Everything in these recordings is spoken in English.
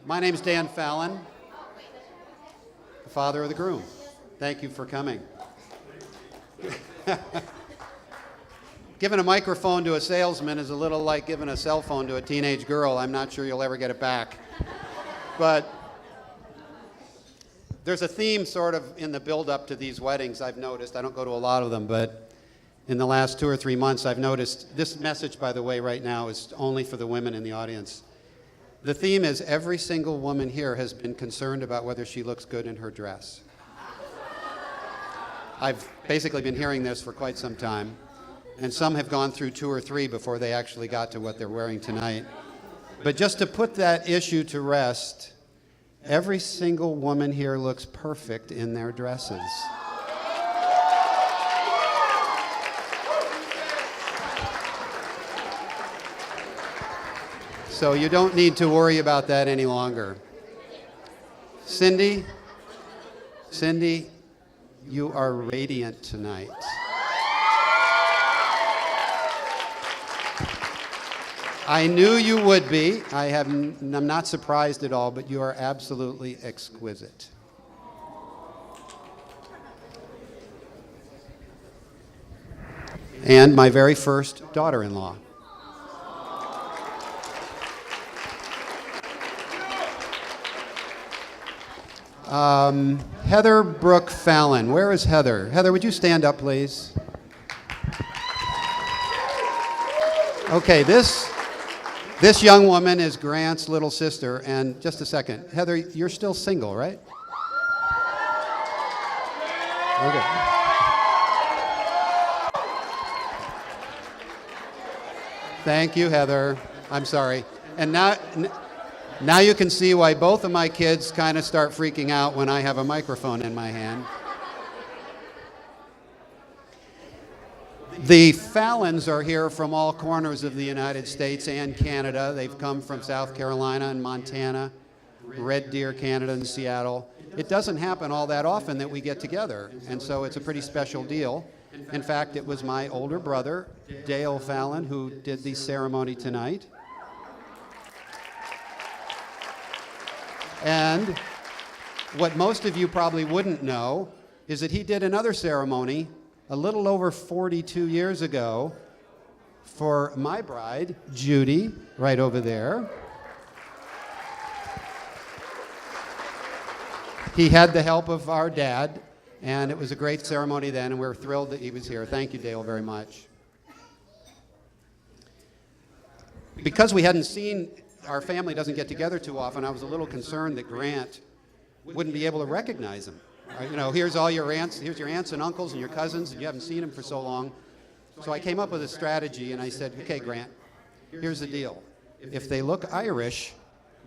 My name's Dan Fallon, the father of the groom. Thank you for coming. Giving a microphone to a salesman is a little like giving a cell phone to a teenage girl. I'm not sure you'll ever get it back. But there's a theme sort of in the build-up to these weddings I've noticed. I don't go to a lot of them, but in the last 2 or 3 months I've noticed, this message, by the way, right now is only for the women in the audience. The theme is every single woman here has been concerned about whether she looks good in her dress. I've basically been hearing this for quite some time, and some have gone through 2 or 3 before they actually got to what they're wearing tonight. But just to put that issue to rest, every single woman here looks perfect in their dresses. So you don't need to worry about that any longer. Cindy, you are radiant tonight. I knew you would be. I'm not surprised at all, but you are absolutely exquisite. And my very first daughter-in-law. Heather Brooke Fallon. Where is Heather? Heather, would you stand up, please? Okay, this young woman is Grant's little sister. And just a second. Heather, you're still single, right? Okay. Thank you, Heather. I'm sorry. And now you can see why both of my kids kind of start freaking out when I have a microphone in my hand. The Fallons are here from all corners of the United States and Canada. They've come from South Carolina and Montana, Red Deer, Canada, and Seattle. It doesn't happen all that often that we get together, and so it's a pretty special deal. In fact, it was my older brother, Dale Fallon, who did the ceremony tonight. And what most of you probably wouldn't know is that he did another ceremony a little over 42 years ago for my bride, Judy, right over there. He had the help of our dad, and it was a great ceremony then, and we're thrilled that he was here. Thank you, Dale, very much. Because we hadn't seen, our family doesn't get together too often, I was a little concerned that Grant wouldn't be able to recognize him. You know, here's your aunts and uncles and your cousins, and you haven't seen them for so long. So I came up with a strategy, and I said, okay, Grant, here's the deal. If they look Irish,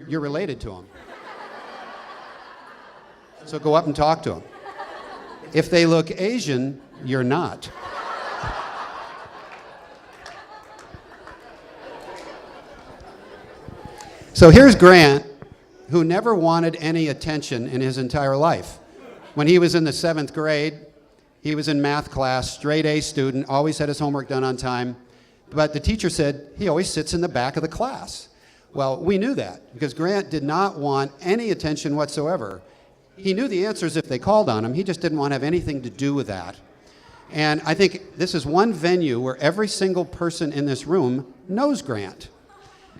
you're related to them. So go up and talk to them. If they look Asian, you're not. So here's Grant, who never wanted any attention in his entire life. When he was in the 7th grade, he was in math class, straight A student, always had his homework done on time. But the teacher said he always sits in the back of the class. Well, we knew that because Grant did not want any attention whatsoever. He knew the answers if they called on him. He just didn't want to have anything to do with that. And I think this is one venue where every single person in this room knows Grant.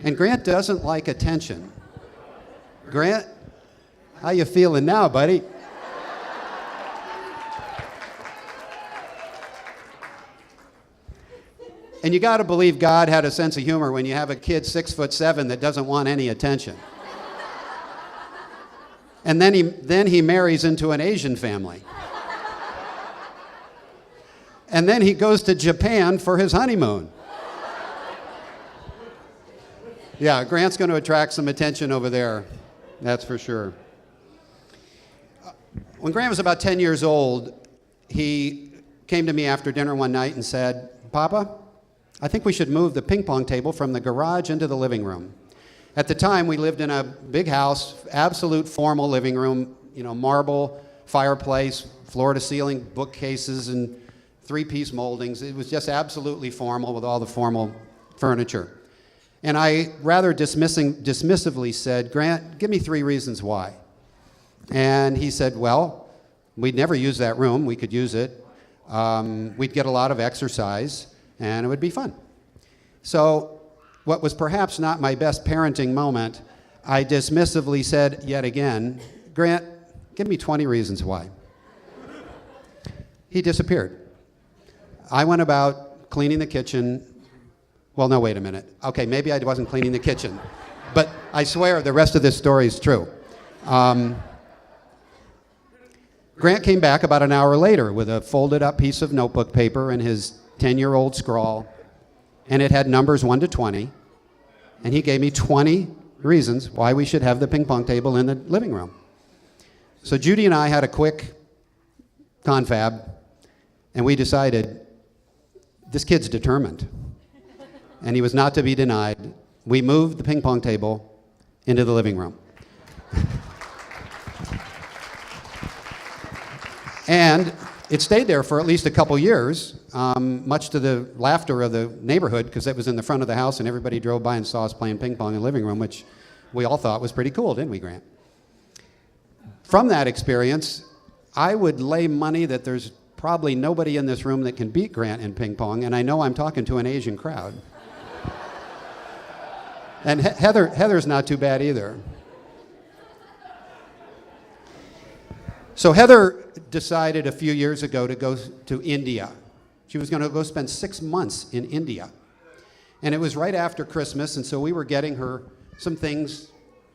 And Grant doesn't like attention. Grant, how you feeling now, buddy? And you got to believe God had a sense of humor when you have a kid 6'7" that doesn't want any attention. And then he marries into an Asian family. And then he goes to Japan for his honeymoon. Yeah, Grant's going to attract some attention over there, that's for sure. When Grant was about 10 years old, he came to me after dinner one night and said, Papa, I think we should move the ping pong table from the garage into the living room. At the time, we lived in a big house, absolute formal living room, you know, marble, fireplace, floor-to-ceiling bookcases, and 3-piece moldings. It was just absolutely formal with all the formal furniture. And I rather dismissively said, Grant, give me 3 reasons why. And he said, well, we'd never use that room. We could use it. We'd get a lot of exercise, and it would be fun. So what was perhaps not my best parenting moment, I dismissively said yet again, Grant, give me 20 reasons why. He disappeared. I went about cleaning the kitchen. Well, no, wait a minute. Okay, maybe I wasn't cleaning the kitchen. But I swear the rest of this story is true. Grant came back about an hour later with a folded up piece of notebook paper and his 10-year-old scrawl, and it had numbers 1 to 20, and he gave me 20 reasons why we should have the ping pong table in the living room. So Judy and I had a quick confab, and we decided this kid's determined, and he was not to be denied. We moved the ping pong table into the living room. And it stayed there for at least a couple years, much to the laughter of the neighborhood, because it was in the front of the house and everybody drove by and saw us playing ping pong in the living room, which we all thought was pretty cool, didn't we, Grant? From that experience, I would lay money that there's probably nobody in this room that can beat Grant in ping pong, and I know I'm talking to an Asian crowd. And Heather's not too bad either. So Heather decided a few years ago to go to India. She was going to go spend 6 months in India. And it was right after Christmas, and so we were getting her some things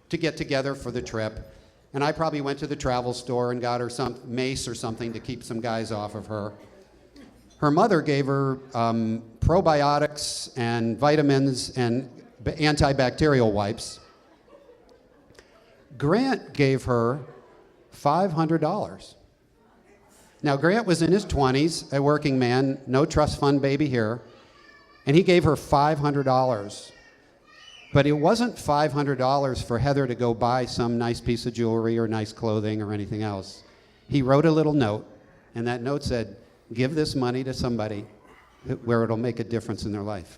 to get together for the trip. And I probably went to the travel store and got her some mace or something to keep some guys off of her. Her mother gave her probiotics and vitamins and antibacterial wipes. Grant gave her $500. Now, Grant was in his 20s, a working man, no trust fund baby here, and he gave her $500. But it wasn't $500 for Heather to go buy some nice piece of jewelry or nice clothing or anything else. He wrote a little note, and that note said, give this money to somebody where it'll make a difference in their life.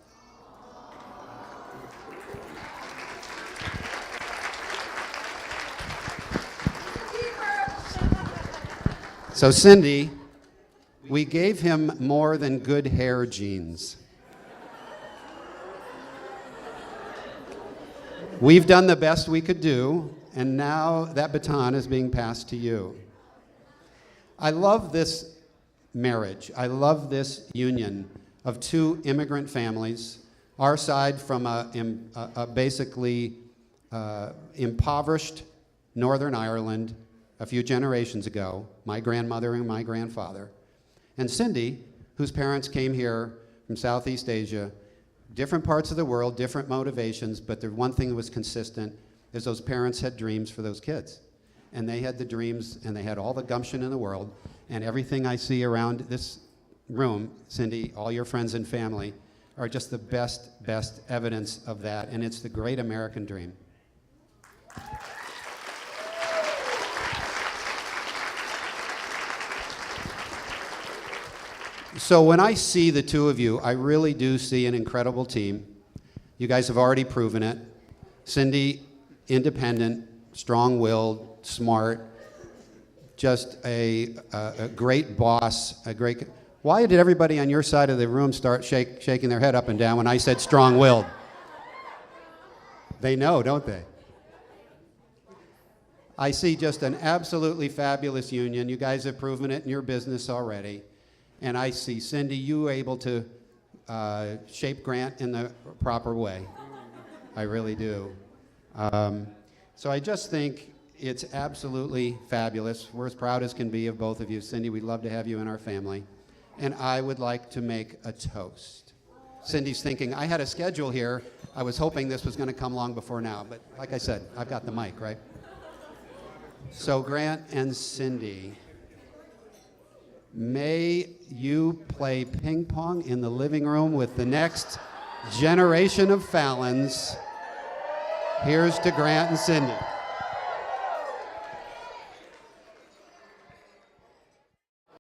So Cindy, we gave him more than good hair genes. We've done the best we could do, and now that baton is being passed to you. I love this marriage. I love this union of 2 immigrant families, our side from a basically impoverished Northern Ireland a few generations ago, my grandmother and my grandfather, and Cindy, whose parents came here from Southeast Asia, different parts of the world, different motivations, but the one thing that was consistent is those parents had dreams for those kids. And they had the dreams, and they had all the gumption in the world, and everything I see around this room, Cindy, all your friends and family, are just the best evidence of that, and it's the great American dream. So when I see the 2 of you, I really do see an incredible team. You guys have already proven it. Cindy, independent, strong-willed, smart, just a great boss, a great... Why did everybody on your side of the room start shaking their head up and down when I said strong-willed? They know, don't they? I see just an absolutely fabulous union. You guys have proven it in your business already. And I see, Cindy, you able to shape Grant in the proper way. I really do. So I just think it's absolutely fabulous. We're as proud as can be of both of you. Cindy, we'd love to have you in our family. And I would like to make a toast. Cindy's thinking, I had a schedule here. I was hoping this was going to come long before now. But like I said, I've got the mic, right? So Grant and Cindy, may you play ping pong in the living room with the next generation of Fallons. Here's to Grant and Cindy.